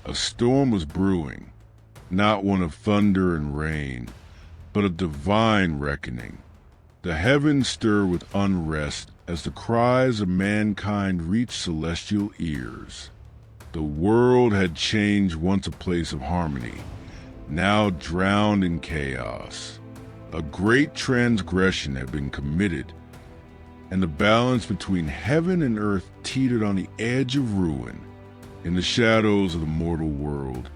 A storm was brewing, not one of thunder and rain, but a divine reckoning. The heavens stir with unrest as the cries of mankind reach celestial ears. The world had changed, once a place of harmony, now drowned in chaos. A great transgression had been committed, and the balance between heaven and earth teetered on the edge of ruin. In the shadows of the mortal world,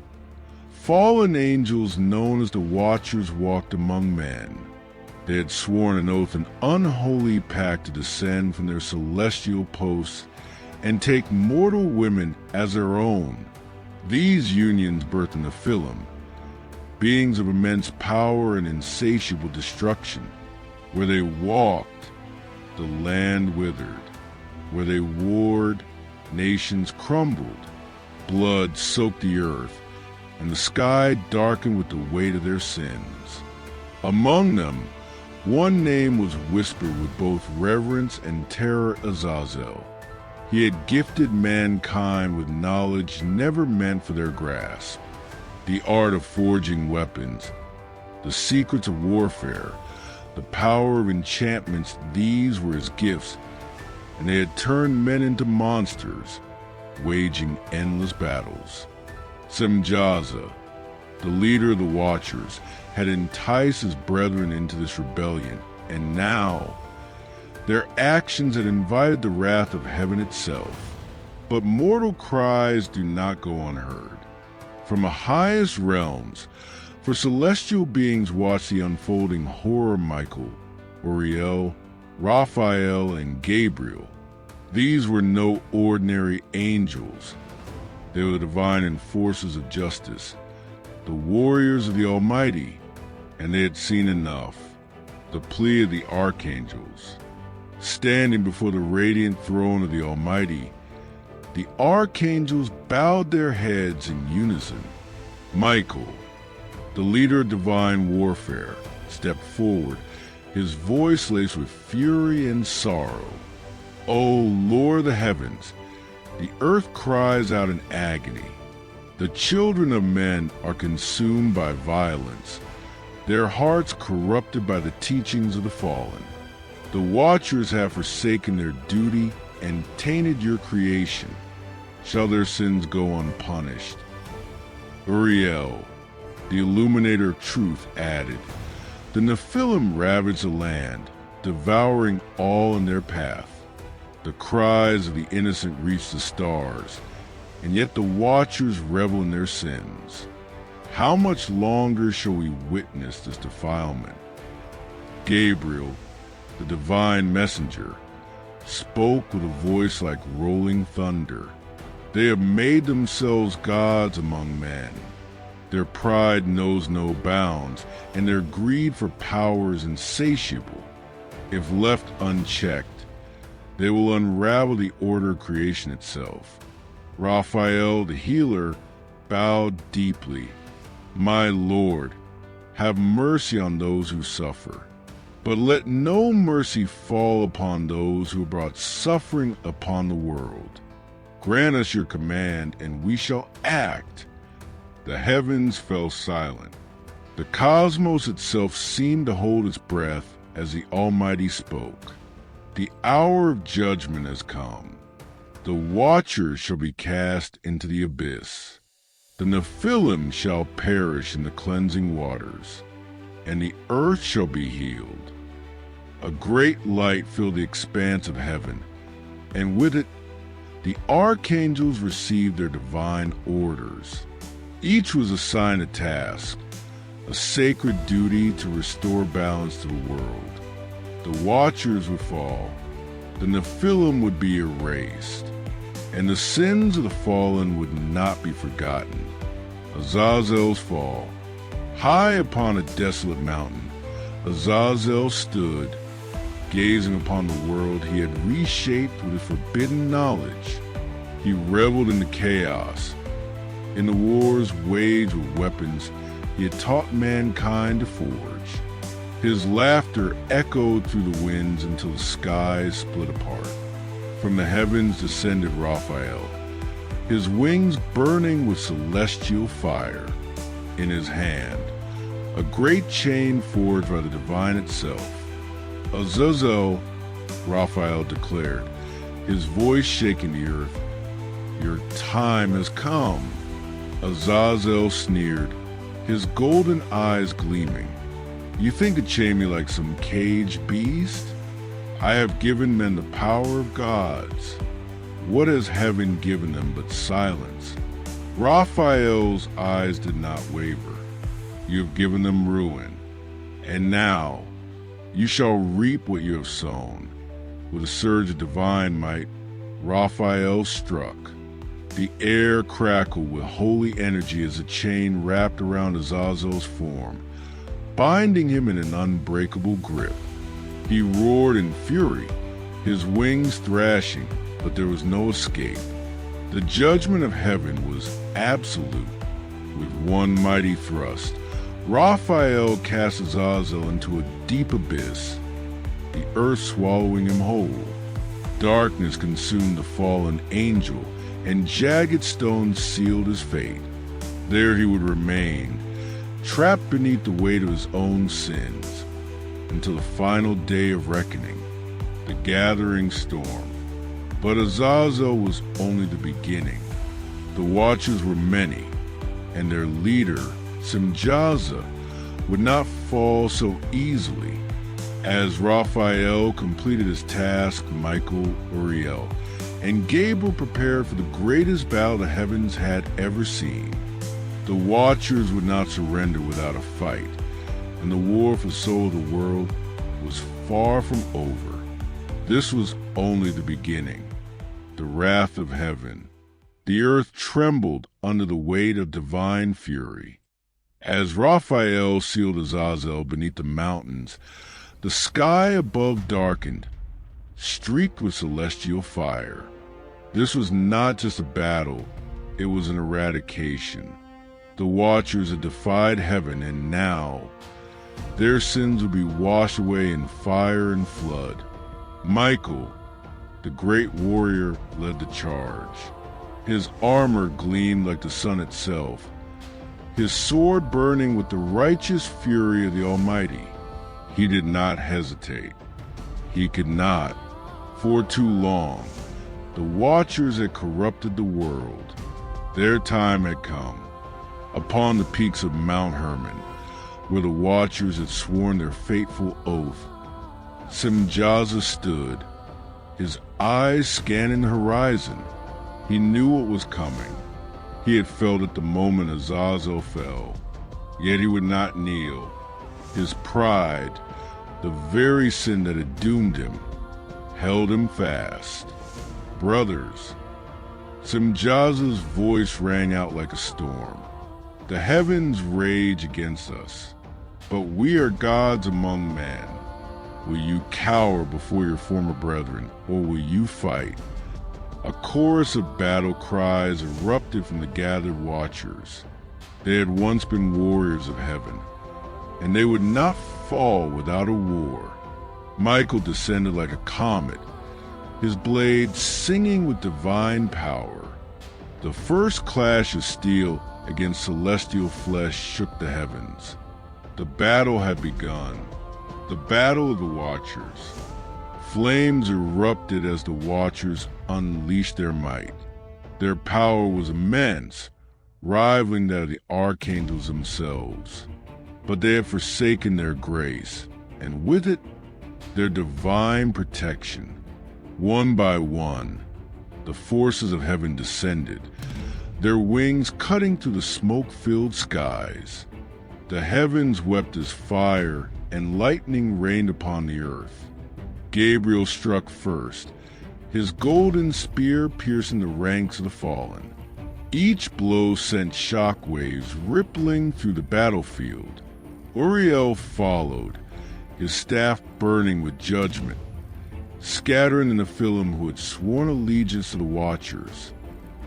fallen angels known as the Watchers walked among men. They had sworn an oath, an unholy pact, to descend from their celestial posts and take mortal women as their own. These unions birthed the Nephilim, beings of immense power and insatiable destruction. Where they walked, the land withered. Where they warred, nations crumbled. Blood soaked the earth, and the sky darkened with the weight of their sins. Among them, one name was whispered with both reverence and terror: Azazel. He had gifted mankind with knowledge never meant for their grasp. The art of forging weapons, the secrets of warfare, the power of enchantments, these were his gifts, and they had turned men into monsters, waging endless battles. Semjaza, the leader of the Watchers, had enticed his brethren into this rebellion, and now their actions had invited the wrath of heaven itself. But mortal cries do not go unheard. From the highest realms, for celestial beings watched the unfolding horror. Michael, Uriel, Raphael, and Gabriel. These were no ordinary angels. They were the divine enforcers of justice, the warriors of the Almighty, and they had seen enough. The plea of the Archangels. Standing before the radiant throne of the Almighty, the Archangels bowed their heads in unison. Michael, the leader of divine warfare, stepped forward, his voice laced with fury and sorrow. O Lord of the heavens, the earth cries out in agony. The children of men are consumed by violence, their hearts corrupted by the teachings of the fallen. The Watchers have forsaken their duty and tainted your creation. Shall their sins go unpunished? Uriel, the illuminator of truth, added, the Nephilim ravage the land, devouring all in their path. The cries of the innocent reach the stars, and yet the Watchers revel in their sins. How much longer shall we witness this defilement? Gabriel, the divine messenger, spoke with a voice like rolling thunder. They have made themselves gods among men. Their pride knows no bounds, and their greed for power is insatiable. If left unchecked, they will unravel the order of creation itself. Raphael, the healer, bowed deeply. My Lord, have mercy on those who suffer. But let no mercy fall upon those who brought suffering upon the world. Grant us your command, and we shall act. The heavens fell silent. The cosmos itself seemed to hold its breath as the Almighty spoke. The hour of judgment has come. The Watchers shall be cast into the abyss. The Nephilim shall perish in the cleansing waters, and the earth shall be healed. A great light filled the expanse of heaven, and with it the archangels received their divine orders. Each was assigned a task, a sacred duty to restore balance to the world. The Watchers would fall, the Nephilim would be erased, and the sins of the fallen would not be forgotten. Azazel's fall. High upon a desolate mountain, Azazel stood, gazing upon the world he had reshaped with his forbidden knowledge. He reveled in the chaos. In the wars waged with weapons he had taught mankind to forge. His laughter echoed through the winds until the skies split apart. From the heavens descended Raphael, his wings burning with celestial fire. In his hand, a great chain forged by the divine itself. Azazel, Raphael declared, his voice shaking the earth, "Your time has come." Azazel sneered, his golden eyes gleaming. "You think to chain me like some caged beast? I have given men the power of gods. What has heaven given them but silence?" Raphael's eyes did not waver. "You have given them ruin, and now you shall reap what you have sown." With a surge of divine might, Raphael struck. The air crackled with holy energy as a chain wrapped around Azazel's form, binding him in an unbreakable grip. He roared in fury, his wings thrashing, but there was no escape. The judgment of heaven was absolute. With one mighty thrust, Raphael cast Azazel into a deep abyss, the earth swallowing him whole. Darkness consumed the fallen angel, and jagged stones sealed his fate. There he would remain, trapped beneath the weight of his own sins, until the final day of reckoning, the gathering storm. But Azazel was only the beginning. The Watchers were many, and their leader, Simjaza, would not fall so easily. As Raphael completed his task, Michael, Uriel, and Gabriel prepared for the greatest battle the heavens had ever seen. The Watchers would not surrender without a fight, and the war for the soul of the world was far from over. This was only the beginning, the wrath of heaven. The earth trembled under the weight of divine fury. As Raphael sealed Azazel beneath the mountains, the sky above darkened, streaked with celestial fire. This was not just a battle, it was an eradication. The Watchers had defied heaven, and now their sins would be washed away in fire and flood. Michael, the great warrior, led the charge. His armor gleamed like the sun itself, his sword burning with the righteous fury of the Almighty. He did not hesitate. He could not. For too long, the Watchers had corrupted the world. Their time had come. Upon the peaks of Mount Hermon, where the Watchers had sworn their fateful oath, Simjaza stood, his eyes scanning the horizon. He knew what was coming. He had felt it the moment Azazel fell, yet he would not kneel. His pride, the very sin that had doomed him, held him fast. "Brothers," Simjaza's voice rang out like a storm. "The heavens rage against us, but we are gods among men. Will you cower before your former brethren, or will you fight?" A chorus of battle cries erupted from the gathered Watchers. They had once been warriors of heaven, and they would not fall without a war. Michael descended like a comet, his blade singing with divine power. The first clash of steel against celestial flesh shook the heavens. The battle had begun, the battle of the Watchers. Flames erupted as the Watchers unleashed their might. Their power was immense, rivaling that of the Archangels themselves. But they had forsaken their grace, and with it, their divine protection. One by one, the forces of heaven descended, their wings cutting through the smoke-filled skies. The heavens wept as fire and lightning rained upon the earth. Gabriel struck first, his golden spear piercing the ranks of the fallen. Each blow sent shock waves rippling through the battlefield. Uriel followed, his staff burning with judgment, scattering the Nephilim who had sworn allegiance to the Watchers.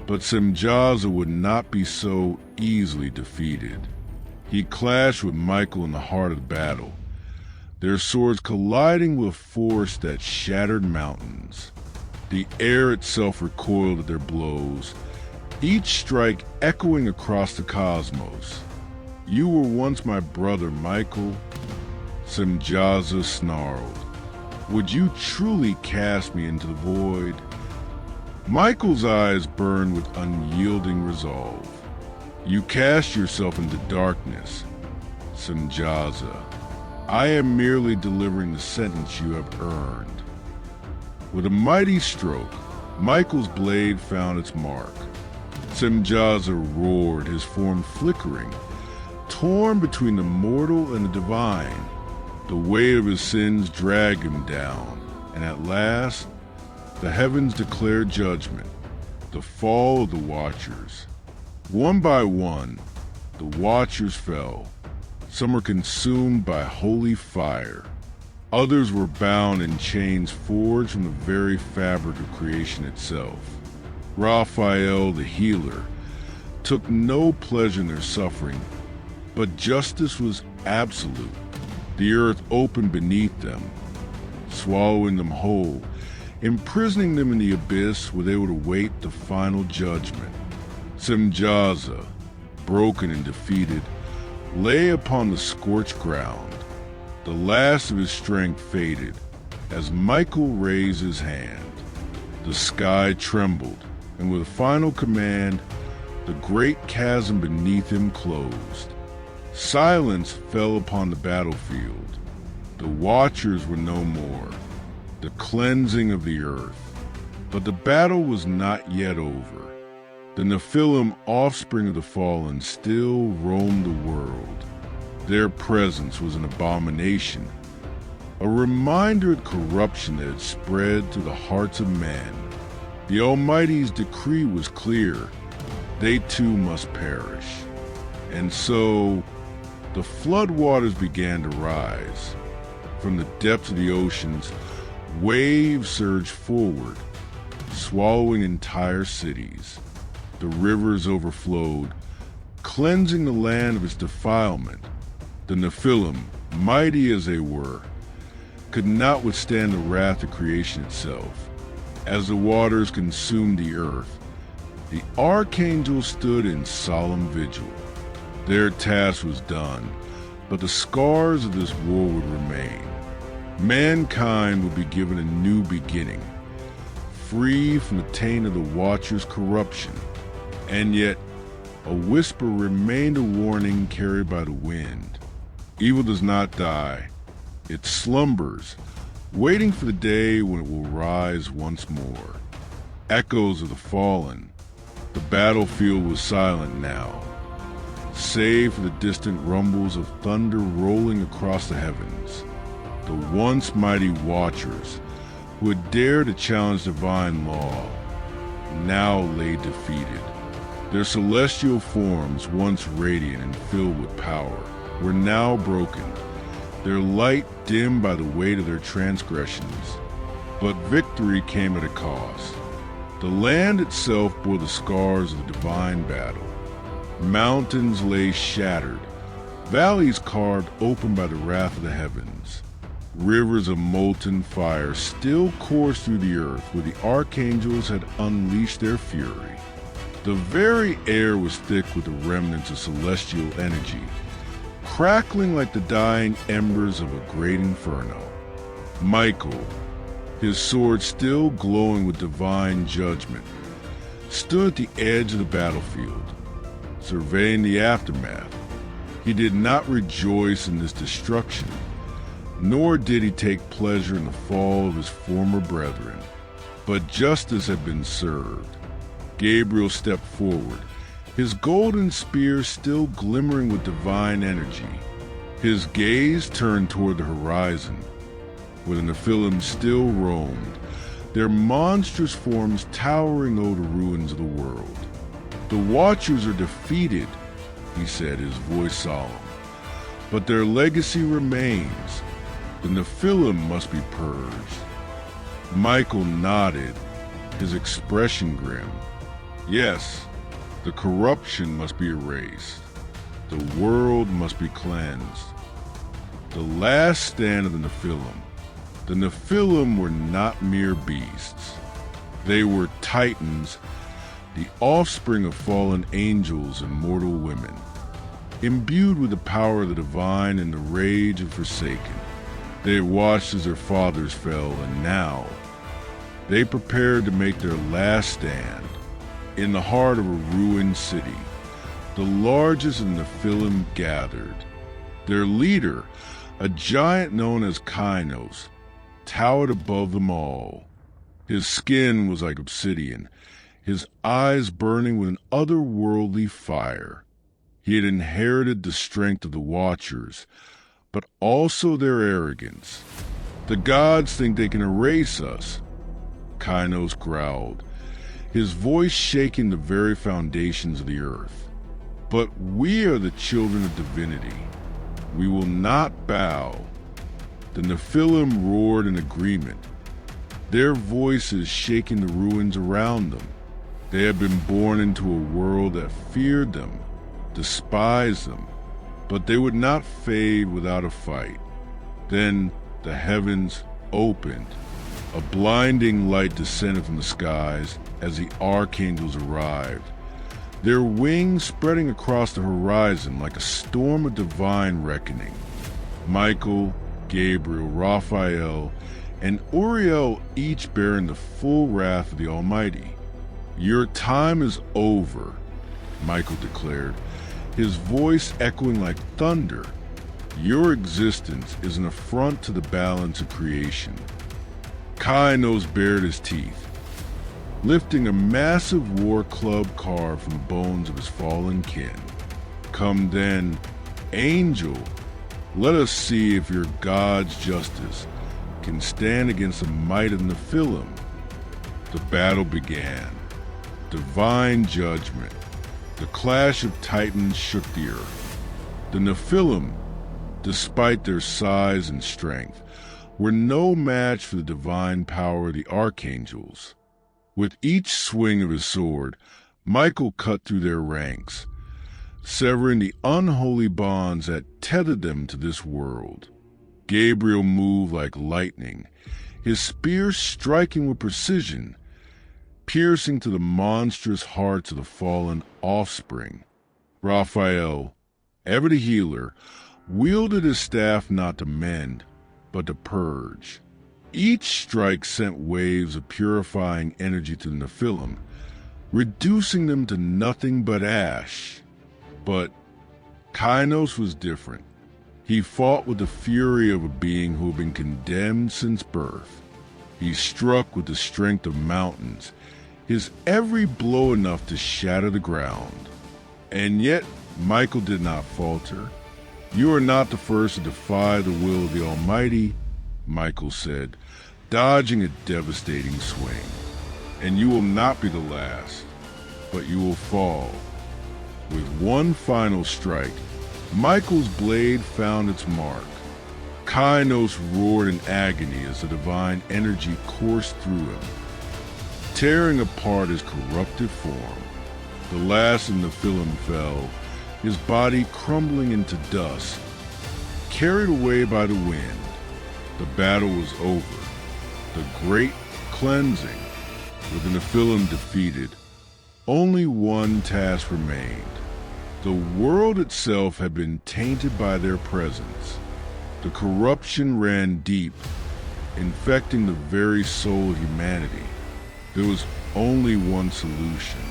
But Simjaza would not be so easily defeated. He clashed with Michael in the heart of the battle, their swords colliding with force that shattered mountains. The air itself recoiled at their blows, each strike echoing across the cosmos. "You were once my brother, Michael," Semjaza snarled. "Would you truly cast me into the void?" Michael's eyes burned with unyielding resolve. "You cast yourself into darkness, Semjaza. I am merely delivering the sentence you have earned." With a mighty stroke, Michael's blade found its mark. Semjaza roared, his form flickering, torn between the mortal and the divine. The weight of his sins dragged him down, and at last, the heavens declared judgment, the fall of the Watchers. One by one, the Watchers fell. Some were consumed by holy fire. Others were bound in chains forged from the very fabric of creation itself. Raphael, the healer, took no pleasure in their suffering, but justice was absolute. The earth opened beneath them, swallowing them whole, imprisoning them in the abyss where they would await the final judgment. Semjaza, broken and defeated, lay upon the scorched ground. The last of his strength faded as Michael raised his hand. The sky trembled, and with a final command, the great chasm beneath him closed. Silence fell upon the battlefield. The Watchers were no more. The cleansing of the earth. But the battle was not yet over. The Nephilim, offspring of the fallen, still roamed the world. Their presence was an abomination, a reminder of corruption that had spread through the hearts of men. The Almighty's decree was clear. They too must perish. And so, the floodwaters began to rise. From the depths of the oceans, waves surged forward, swallowing entire cities. The rivers overflowed, cleansing the land of its defilement. The Nephilim, mighty as they were, could not withstand the wrath of creation itself. As the waters consumed the earth, the archangels stood in solemn vigil. Their task was done, but the scars of this war would remain. Mankind would be given a new beginning, free from the taint of the Watcher's corruption. And yet, a whisper remained, a warning carried by the wind. Evil does not die. It slumbers, waiting for the day when it will rise once more. Echoes of the fallen. The battlefield was silent now, save for the distant rumbles of thunder rolling across the heavens. The once mighty Watchers, who had dared to challenge divine law, now lay defeated. Their celestial forms, once radiant and filled with power, were now broken, their light dimmed by the weight of their transgressions. But victory came at a cost. The land itself bore the scars of the divine battle. Mountains lay shattered, valleys carved open by the wrath of the heavens. Rivers of molten fire still coursed through the earth where the archangels had unleashed their fury. The very air was thick with the remnants of celestial energy, crackling like the dying embers of a great inferno. Michael, his sword still glowing with divine judgment, stood at the edge of the battlefield, surveying the aftermath. He did not rejoice in this destruction, nor did he take pleasure in the fall of his former brethren. But justice had been served. Gabriel stepped forward, his golden spear still glimmering with divine energy. His gaze turned toward the horizon, where the Nephilim still roamed, their monstrous forms towering over the ruins of the world. "The Watchers are defeated," he said, his voice solemn, "but their legacy remains. The Nephilim must be purged." Michael nodded, his expression grim. "Yes, the corruption must be erased. The world must be cleansed." The last stand of the Nephilim. The Nephilim were not mere beasts. They were titans, the offspring of fallen angels and mortal women, imbued with the power of the divine and the rage of forsaken. They had watched as their fathers fell, and now they prepared to make their last stand in the heart of a ruined city. The largest of the Nephilim gathered. Their leader, a giant known as Kynos, towered above them all. His skin was like obsidian, his eyes burning with an otherworldly fire. He had inherited the strength of the Watchers, but also their arrogance. The gods think they can erase us, Kynos growled, his voice shaking the very foundations of the earth. But we are the children of divinity. We will not bow. The Nephilim roared in agreement, their voices shaking the ruins around them. They had been born into a world that feared them, despised them, but they would not fade without a fight. Then the heavens opened. A blinding light descended from the skies as the archangels arrived, their wings spreading across the horizon like a storm of divine reckoning. Michael, Gabriel, Raphael, and Uriel, each bearing the full wrath of the Almighty. "Your time is over," Michael declared, his voice echoing like thunder. "Your existence is an affront to the balance of creation." Kynos bared his teeth, lifting a massive war club carved from the bones of his fallen kin. "Come then, angel, let us see if your God's justice can stand against the might of Nephilim." The battle began. Divine judgment. The clash of titans shook the earth. The Nephilim, despite their size and strength, were no match for the divine power of the archangels. With each swing of his sword, Michael cut through their ranks, severing the unholy bonds that tethered them to this world. Gabriel moved like lightning, his spear striking with precision, piercing to the monstrous hearts of the fallen offspring. Raphael, ever the healer, wielded his staff not to mend, but to purge. Each strike sent waves of purifying energy to the Nephilim, reducing them to nothing but ash. But Kynos was different. He fought with the fury of a being who had been condemned since birth. He struck with the strength of mountains, his every blow enough to shatter the ground. And yet Michael did not falter. "You are not the first to defy the will of the Almighty," Michael said, dodging a devastating swing. "And you will not be the last, but you will fall." With one final strike, Michael's blade found its mark. Kynos roared in agony as the divine energy coursed through him, tearing apart his corrupted form. The last of Nephilim fell, his body crumbling into dust, carried away by the wind. The battle was over. The great cleansing, with the Nephilim defeated, only one task remained. The world itself had been tainted by their presence. The corruption ran deep, infecting the very soul of humanity. There was only one solution: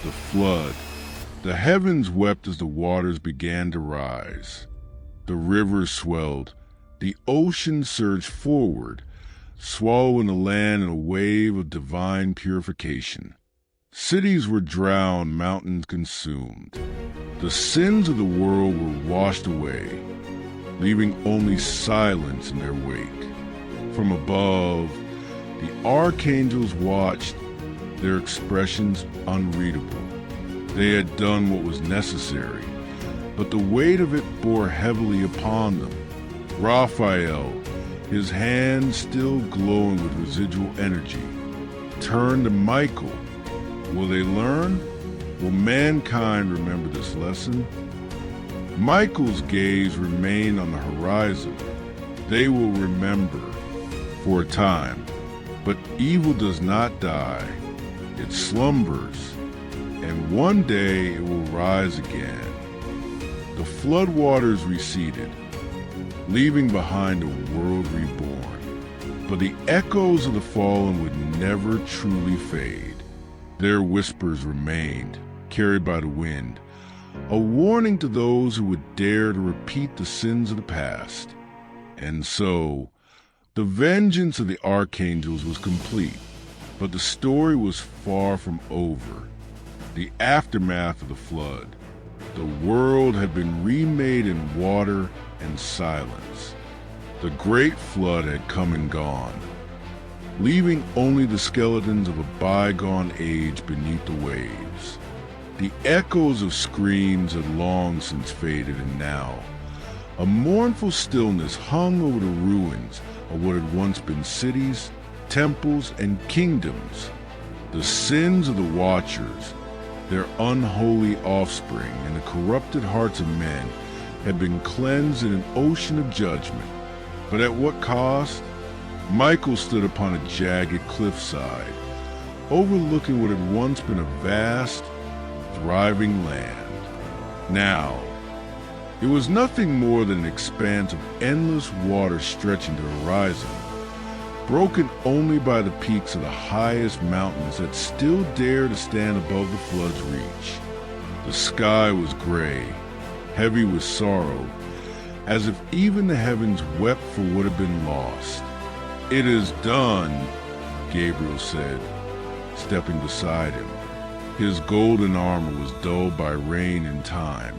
the flood. The heavens wept as the waters began to rise. The rivers swelled, the ocean surged forward, swallowing the land in a wave of divine purification. Cities were drowned, mountains consumed. The sins of the world were washed away, leaving only silence in their wake. From above, the archangels watched, their expressions unreadable. They had done what was necessary, but the weight of it bore heavily upon them. Raphael, his hands still glowing with residual energy, turned to Michael. Will they learn? Will mankind remember this lesson? Michael's gaze remained on the horizon. They will remember for a time, but evil does not die. It slumbers, and one day it will rise again. The floodwaters receded, leaving behind a world reborn. But the echoes of the fallen would never truly fade. Their whispers remained, carried by the wind, a warning to those who would dare to repeat the sins of the past. And so, the vengeance of the archangels was complete, but the story was far from over. The aftermath of the flood. The world had been remade in water and silence. The great flood had come and gone, leaving only the skeletons of a bygone age beneath the waves. The echoes of screams had long since faded, and now a mournful stillness hung over the ruins of what had once been cities, temples, and kingdoms. The sins of the Watchers, their unholy offspring, and the corrupted hearts of men had been cleansed in an ocean of judgment. But at what cost? Michael stood upon a jagged cliffside, overlooking what had once been a vast, thriving land. Now, it was nothing more than an expanse of endless water stretching to the horizon, broken only by the peaks of the highest mountains that still dare to stand above the flood's reach. The sky was gray, heavy with sorrow, as if even the heavens wept for what had been lost. "It is done," Gabriel said, stepping beside him. His golden armor was dulled by rain and time,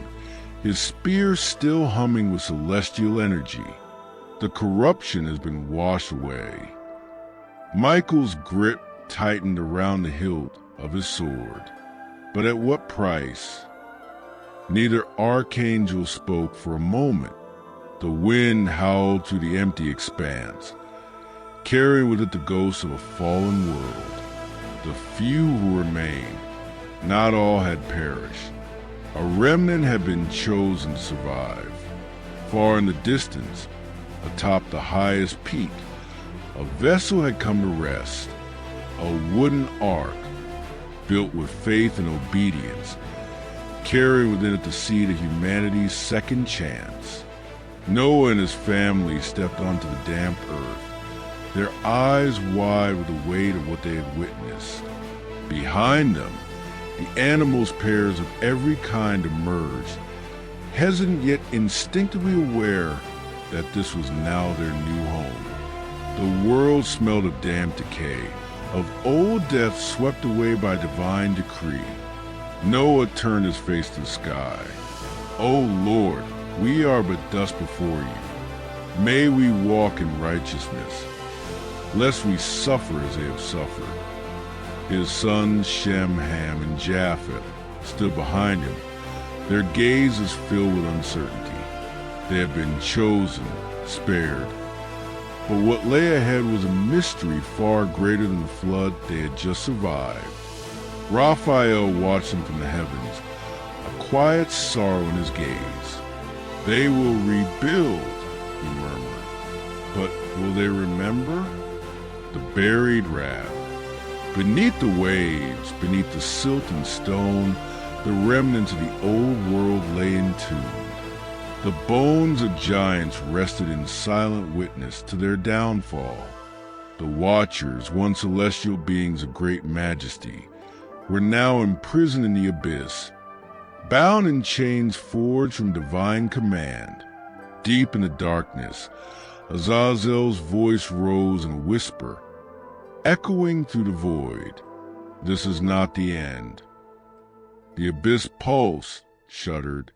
his spear still humming with celestial energy. "The corruption has been washed away." Michael's grip tightened around the hilt of his sword. But at what price? Neither archangel spoke for a moment. The wind howled through the empty expanse, carrying with it the ghosts of a fallen world. The few who remained, not all had perished. A remnant had been chosen to survive. Far in the distance, atop the highest peak, a vessel had come to rest, a wooden ark built with faith and obedience, carrying within it the seed of humanity's second chance. Noah and his family stepped onto the damp earth, their eyes wide with the weight of what they had witnessed. Behind them, the animals' pairs of every kind emerged, hesitant yet instinctively aware that this was now their new home. The world smelled of damp decay, of old death swept away by divine decree. Noah turned his face to the sky. "O Lord, we are but dust before you. May we walk in righteousness, lest we suffer as they have suffered." His sons Shem, Ham, and Japheth stood behind him, their gazes filled with uncertainty. They had been chosen, spared. But what lay ahead was a mystery far greater than the flood they had just survived. Raphael watched them from the heavens, a quiet sorrow in his gaze. "They will rebuild," he murmured. "But will they remember?" The buried wrath. Beneath the waves, beneath the silt and stone, the remnants of the old world lay entombed. The bones of giants rested in silent witness to their downfall. The Watchers, once celestial beings of great majesty, were now imprisoned in the abyss, bound in chains forged from divine command. Deep in the darkness, Azazel's voice rose in a whisper, echoing through the void. "This is not the end." The abyss pulsed, shuddered.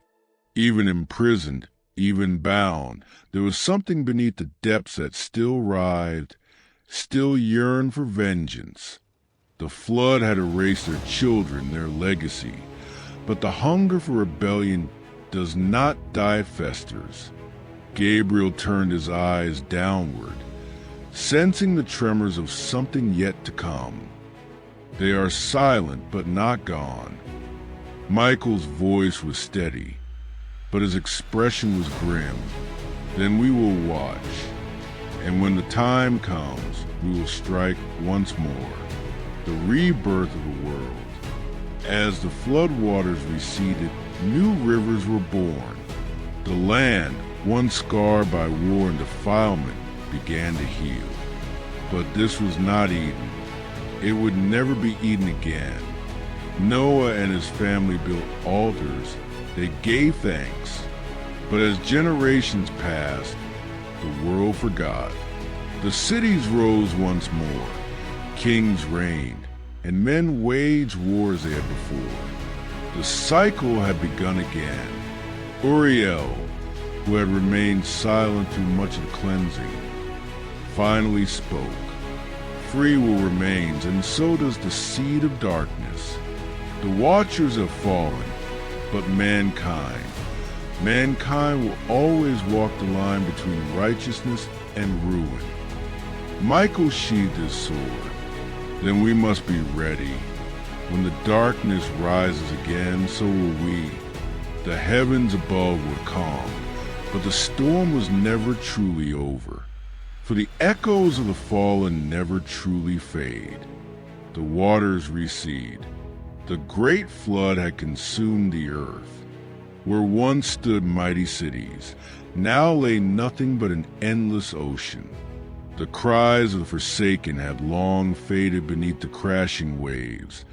Even imprisoned, even bound, there was something beneath the depths that still writhed, still yearned for vengeance. The flood had erased their children, their legacy, but the hunger for rebellion does not die festers. Gabriel turned his eyes downward, sensing the tremors of something yet to come. They are silent but not gone. Michael's voice was steady, but his expression was grim. "Then we will watch, and when the time comes, we will strike once more, the rebirth of the world." As the floodwaters receded, new rivers were born. The land, once scarred by war and defilement, began to heal. But this was not Eden. It would never be Eden again. Noah and his family built altars. They gave thanks. But as generations passed, the world forgot. The cities rose once more. Kings reigned, and men waged war as they had before. The cycle had begun again. Uriel, who had remained silent through much of the cleansing, finally spoke. Free will remains, and so does the seed of darkness. The watchers have fallen, but mankind will always walk the line between righteousness and ruin. Michael sheathed his sword. Then we must be ready. When the darkness rises again, so will we. The heavens above were calm, but the storm was never truly over. For the echoes of the fallen never truly fade. The waters recede. The great flood had consumed the earth. Where once stood mighty cities, now lay nothing but an endless ocean. The cries of the forsaken had long faded beneath the crashing waves,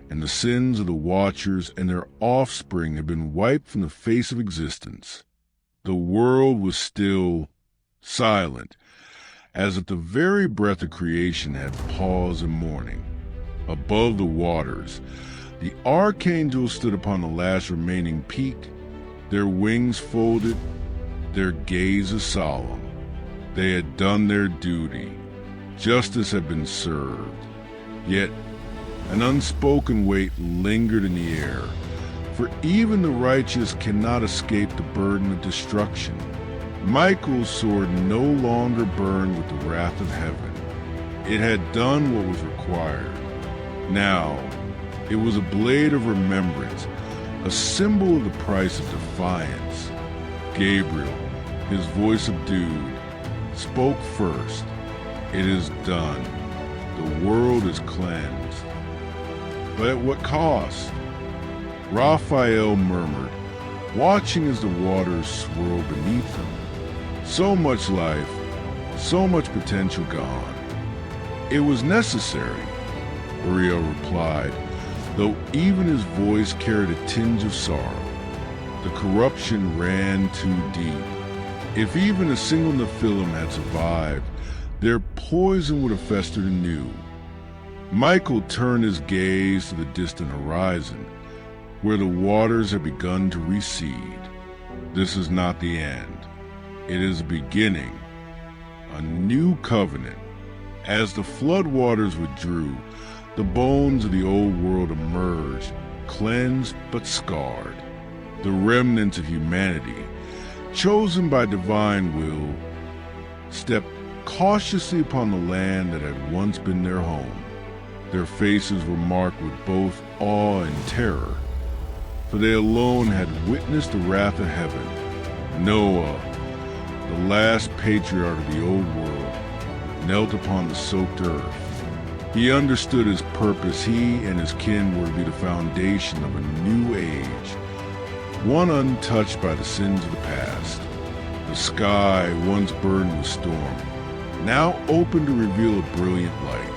and the sins of the watchers and their offspring had been wiped from the face of existence. The world was still, silent, as if the very breath of creation had paused in mourning. Above the waters, the archangels stood upon the last remaining peak, their wings folded, their gazes solemn. They had done their duty. Justice had been served. Yet an unspoken weight lingered in the air, for even the righteous cannot escape the burden of destruction. Michael's sword no longer burned with the wrath of heaven. It had done what was required. Now, it was a blade of remembrance, a symbol of the price of defiance. Gabriel, his voice subdued, spoke first. It is done. The world is cleansed. But at what cost? Raphael murmured, watching as the waters swirled beneath them. So much life, so much potential gone. It was necessary, Uriel replied, though even his voice carried a tinge of sorrow. The corruption ran too deep. If even a single Nephilim had survived, their poison would have festered anew. Michael turned his gaze to the distant horizon, where the waters had begun to recede. This is not the end. It is a beginning, a new covenant. As the floodwaters withdrew, the bones of the old world emerged, cleansed but scarred. The remnants of humanity, chosen by divine will, stepped cautiously upon the land that had once been their home. Their faces were marked with both awe and terror, for they alone had witnessed the wrath of heaven. Noah, the last patriarch of the old world, knelt upon the soaked earth. He understood his purpose. He and his kin were to be the foundation of a new age, one untouched by the sins of the past. The sky, once burdened with storm, now opened to reveal a brilliant light.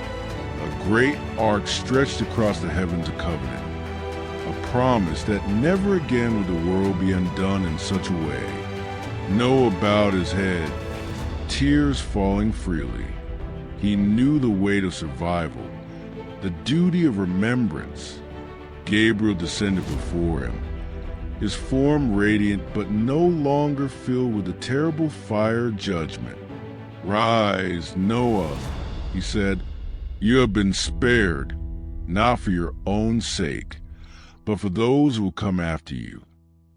A great arc stretched across the heavens of covenant, a promise that never again would the world be undone in such a way. Noah bowed his head, tears falling freely. He knew the weight of survival, the duty of remembrance. Gabriel descended before him, his form radiant but no longer filled with the terrible fire of judgment. "Rise, Noah," he said. "You have been spared, not for your own sake, but for those who will come after you.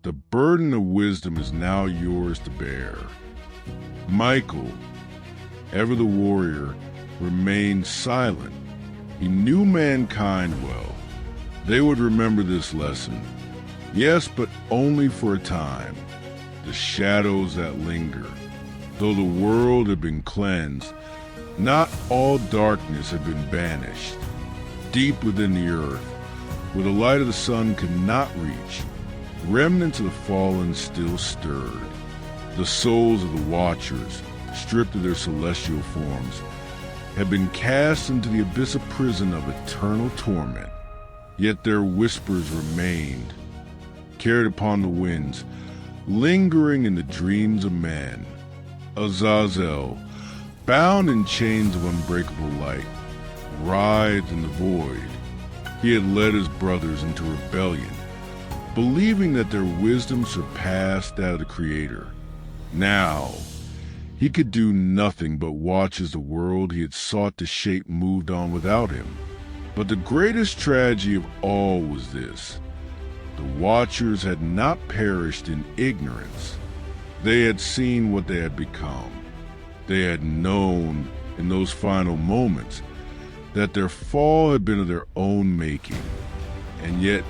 The burden of wisdom is now yours to bear." Michael, ever the warrior, remained silent. He knew mankind well. They would remember this lesson. Yes, but only for a time. The shadows that linger. Though the world had been cleansed, not all darkness had been banished. Deep within the earth, where the light of the sun could not reach, remnants of the fallen still stirred. The souls of the Watchers, stripped of their celestial forms, had been cast into the abyss of prison of eternal torment. Yet their whispers remained, carried upon the winds, lingering in the dreams of men. Azazel, bound in chains of unbreakable light, writhed in the void. He had led his brothers into rebellion, believing that their wisdom surpassed that of the Creator. Now, he could do nothing but watch as the world he had sought to shape moved on without him. But the greatest tragedy of all was this: the Watchers had not perished in ignorance. They had seen what they had become. They had known in those final moments that their fall had been of their own making. And yet,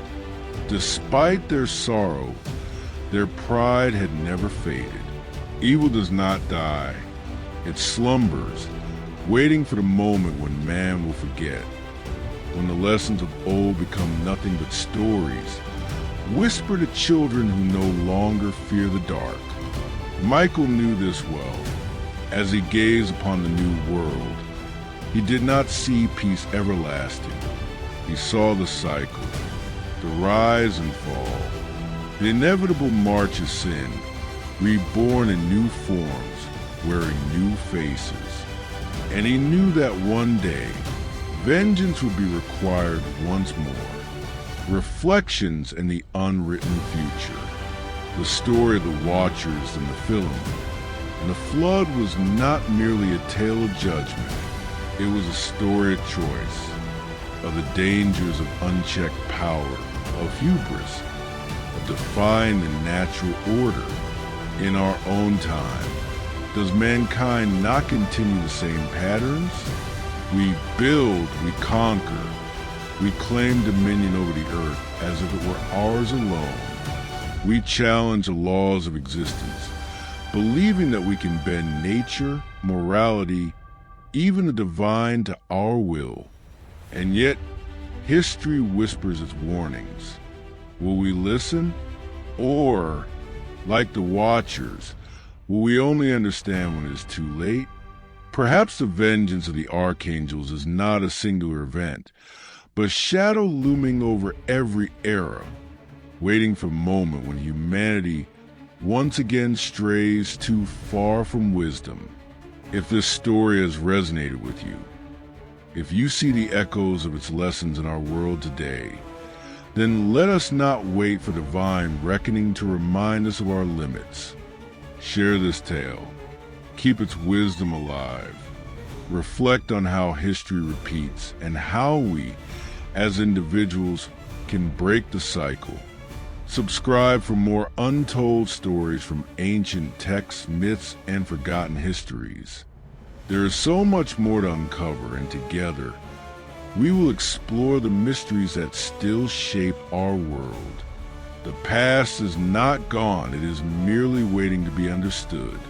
despite their sorrow, their pride had never faded. Evil does not die. It slumbers, waiting for the moment when man will forget, when the lessons of old become nothing but stories, whisper to children who no longer fear the dark. Michael knew this well. As he gazed upon the new world, he did not see peace everlasting. He saw the cycle, the rise and fall, the inevitable march of sin, reborn in new forms, wearing new faces. And he knew that one day, vengeance would be required once more. Reflections in the unwritten future. The story of the Watchers and the Nephilim. And the flood was not merely a tale of judgment. It was a story of choice, of the dangers of unchecked power, of hubris, of defying the natural order. In our own time, does mankind not continue the same patterns? We build, we conquer, we claim dominion over the earth as if it were ours alone. We challenge the laws of existence, believing that we can bend nature, morality, even the divine to our will. And yet, history whispers its warnings. Will we listen? Or, like the Watchers, will we only understand when it is too late? Perhaps the vengeance of the Archangels is not a singular event, but a shadow looming over every era, waiting for a moment when humanity once again strays too far from wisdom. If this story has resonated with you, if you see the echoes of its lessons in our world today, then let us not wait for divine reckoning to remind us of our limits. Share this tale. Keep its wisdom alive. Reflect on how history repeats and how we, as individuals, can break the cycle. Subscribe for more untold stories from ancient texts, myths, and forgotten histories. There is so much more to uncover, and together, we will explore the mysteries that still shape our world. The past is not gone, it is merely waiting to be understood.